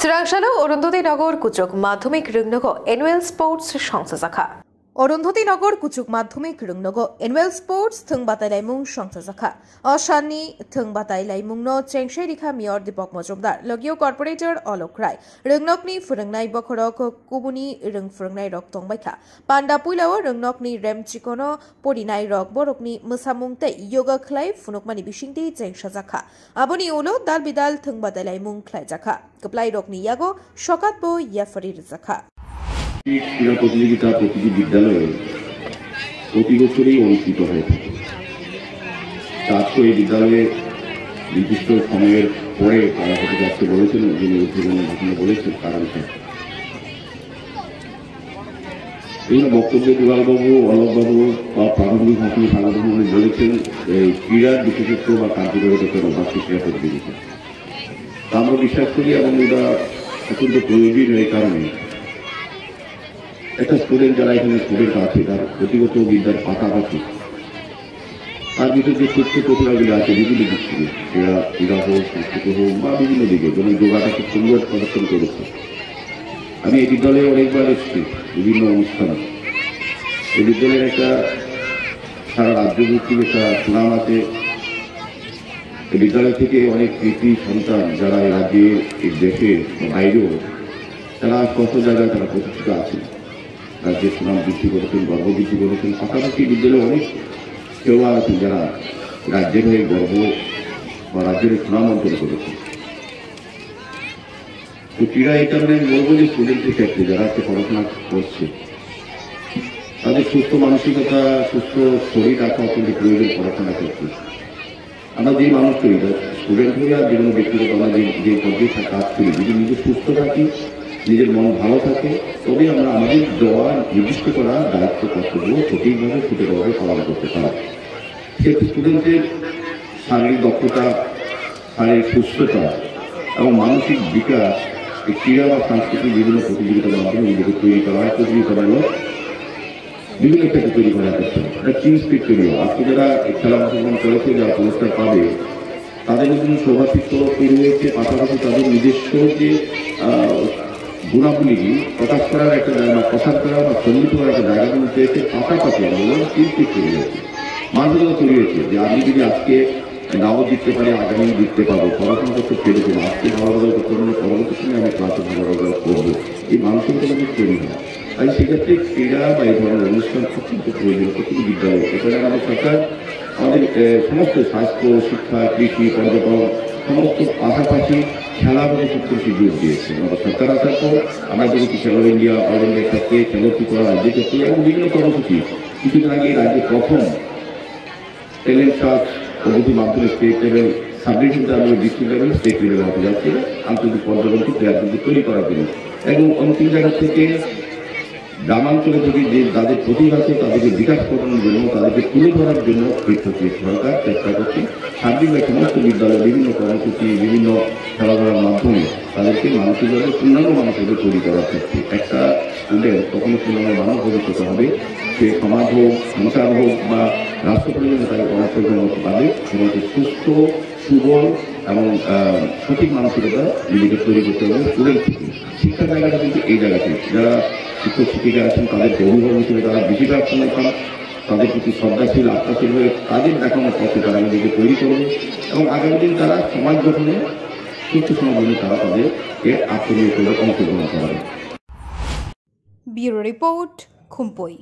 শ্রীরাংশালো অরুন্ধতী নগর কুচক মাধ্যমিক রুংনগর annual sports সংস্থা শাখা অরুন্ধতী নগর কুচুক মাধ্যমিক রুংনগর এনুয়াল স্পোর্টস থংবাতাই লাইমুং সংস্থা শাখা অশানি থংবাতাই লাইমুং नो चेंगशे रिखा मेयर दीपक मजुमदार लगीय कॉर्पोरेटर अलक राय रंगनकनि फोरोंनाय बखरक कुबुनि रों फोरोंनाय रक तंबायखा पांडा पुइलाव रंगनकनि रेमचिकोनो परिनाय रक बरकनि मोसामुंतै योगा खलाय फुनुकमानि बिसिंति चेंगशा जाखा आबनि उलो दाल बिदाल थंबाताय लाइमुं खलाय जाखा कप्लाय रकनि यागो शकातबो याफारिर जाखा ক্রীড়া প্রতিযোগিতা প্রতিটি বিদ্যালয়ে প্রতি বছরই অনুষ্ঠিত হয়ে থাকে। আজকে এই বিদ্যালয়ে নির্দিষ্ট সময়ের পরে তারা হতে যাচ্ছে বলেছেন, যিনি উদ্বোধনের ঘটনা বলেছেন কারণটা এই বক্তব্যে দুলালবাবু, অলকবাবু বা প্রাথমিক হাসি সাংবাদিক বলেছেন এই ক্রীড়ার বিশেষত্ব বা কার্যকরিতার অভাব ক্রীড়া প্রতিযোগিতা আমরা বিশ্বাস করি এবং এটা অত্যন্ত প্রয়োজনীয়। এই কারণে একটা স্টুডেন্ট যারা এখানে স্টুডেন্ট আছে তার ব্যক্তিগত বিদ্যার পাশাপাশি তার ভিতরে যে তথ্য প্রতিভাগুলি আছে বিভিন্ন দিক থেকে ক্রীড়া হোক, সংস্কৃতি হোক বা বিভিন্ন দিকে, যেমন যোগাটা খুব সুন্দর প্রদর্শন করেছে। আমি এই বিদ্যালয়ে অনেকবার এসেছি বিভিন্ন অনুষ্ঠানে। এই বিদ্যালয়ের একটা সারা রাজ্য ভিত্তিক একটা সুনাম আছে। এই বিদ্যালয় থেকে অনেক কৃতি সন্তান যারা এই রাজ্যে, এই দেশে বাইরেও তারা কত জায়গায় তারা প্রতিষ্ঠিত আছে, রাজ্যের সুনাম বৃদ্ধি করেছেন, গর্ব বৃদ্ধি করেছেন। পাশাপাশি বিদ্যালয়ে অনেক কেউ আছেন যারা রাজ্যের হয়ে গর্ব বা রাজ্যের সুনাম অর্জন করেছেন। তো ক্রীড়া এই কারণে আমি বলবো যে স্টুডেন্টের ক্ষেত্রে যারা আজকে পড়াশোনা করছে তাদের সুস্থ মানসিকতা, সুস্থ শরীর রাখা অত্যন্ত প্রয়োজন পড়াশোনার ক্ষেত্রে। আমরা যে মানুষ করি, স্টুডেন্ট হয়ে আর যেগুলো ব্যক্তিগত আমরা যে পর্যায়ে কাজ করি, যদি নিজে সুস্থ থাকি, নিজের মন ভালো থাকে, তবে আমরা আমাদের দেওয়া নির্দিষ্ট করা দায়িত্ব কর্তব্য সঠিকভাবে সুন্দরভাবে পালন করতে পারি। সেক্ষেত্রে স্টুডেন্টের শারীরিক দক্ষতা, শারীরিক সুস্থতা এবং মানসিক বিকাশ এই ক্রীড়া বা সাংস্কৃতিক বিভিন্ন প্রতিযোগিতার মাধ্যমে নিজেকে তৈরি করা হয়। প্রতিযোগিতামূলক বিভিন্ন ক্ষেত্রে তৈরি করা যাচ্ছে। একটা টিম স্পিরিট তৈরি হয়। আজকে যারা খেলা অংশগ্রহণ করেছে, যারা পুরস্কার পাবে, তাদের নতুন সৌভাতৃত্ব তৈরি হয়েছে। পাশাপাশি তাদের নিজস্ব যে গুণাবলী প্রকাশ করার একটা জায়গা, প্রসার করা বা সন্নিহিত করার একটা জায়গা কিন্তু পেয়েছে। পাশাপাশি আমাদের চিন্তিত তৈরি হয়েছে, মানসিকতা তৈরি হয়েছে যে আমি যদি আজকে নাও জিততে পারি, আগামী জিততে পারবো, পড়াশোনা করতে পেরে দেবো, আজকে ভালোভাবে করতে পারবো, পরবর্তী সময় আমি ক্লাসে ভালোভাবে করবো, এই মানসিকতা কিন্তু তৈরি হয়। তাই সেক্ষেত্রে ক্রীড়া বা এই ধরনের অনুষ্ঠান অত্যন্ত প্রয়োজন প্রতিটি বিদ্যালয়। এখানে আমাদের সরকার আমাদের সমস্ত স্বাস্থ্য, শিক্ষা, কৃষি, পর্যটন সমস্ত পাশাপাশি খেলাধুলা সবকিছু জোর দিয়েছে। আমাদের সরকার আসার পর আমরা দেখেছি খেলো ইন্ডিয়া, অল ইন্ডিয়ার ক্ষেত্রে, খেলো ত্রিপুরা রাজ্যের ক্ষেত্রে এবং বিভিন্ন কর্মসূচি। কিছুদিন আগে রাজ্যে প্রথম ট্যালেন্ট সার্চ পদ্ধতির মাধ্যমে state level, sub division level, district level, state level হতে যাচ্ছে আন্তর্জাতিক পর্যটনকে প্লেয়ার কিন্তু তৈরি করার জন্য। এবং অন্তিম জায়গা থেকে গ্রামাঞ্চলে থেকে যে যাদের প্রতিভা আছে তাদেরকে বিকাশ করানোর জন্য, তাদেরকে তুলে ধরার জন্য সরকার চেষ্টা করছে। সার্বিকভাবে সমস্ত বিদ্যালয়ে বিভিন্ন কর্মসূচি, বিভিন্ন খেলাধুলার মাধ্যমে তাদেরকে মানসিকভাবে পূর্ণাঙ্গ মানুষকে তৈরি করার ক্ষেত্রে একটা স্টুডেন্ট কখনো পূর্ণাঙ্গ মানুষ ভবিষ্যতে হবে। সে সমাজ হোক, সংসার হোক বা রাষ্ট্র পরিবারে তাকে অংশগ্রহণ করতে পারবে এবং সুস্থ, সুবল এবং সঠিক মানসিকতা নিজেকে তৈরি করতে হবে স্টুডেন্ট থেকে। শিক্ষার জায়গাটা কিন্তু এই জায়গাতে যারা শিক্ষক শিক্ষিকা আছেন তাদেরকে অভিভাবক হিসেবে তারা বেশি প্রার্থনা করা, তাদের প্রতি শ্রদ্ধাশীল, আত্মাশীল হয়ে তাদের দেখানোর পথে তারা নিজেকে তৈরি করবে এবং আগামী দিন তারা সমাজ গঠনে, সুস্থ সমাজ গঠনে তারা তাদেরকে আত্মনিয়োগ করে অংশগ্রহণ করাবে। Bureau report, খুম্পই।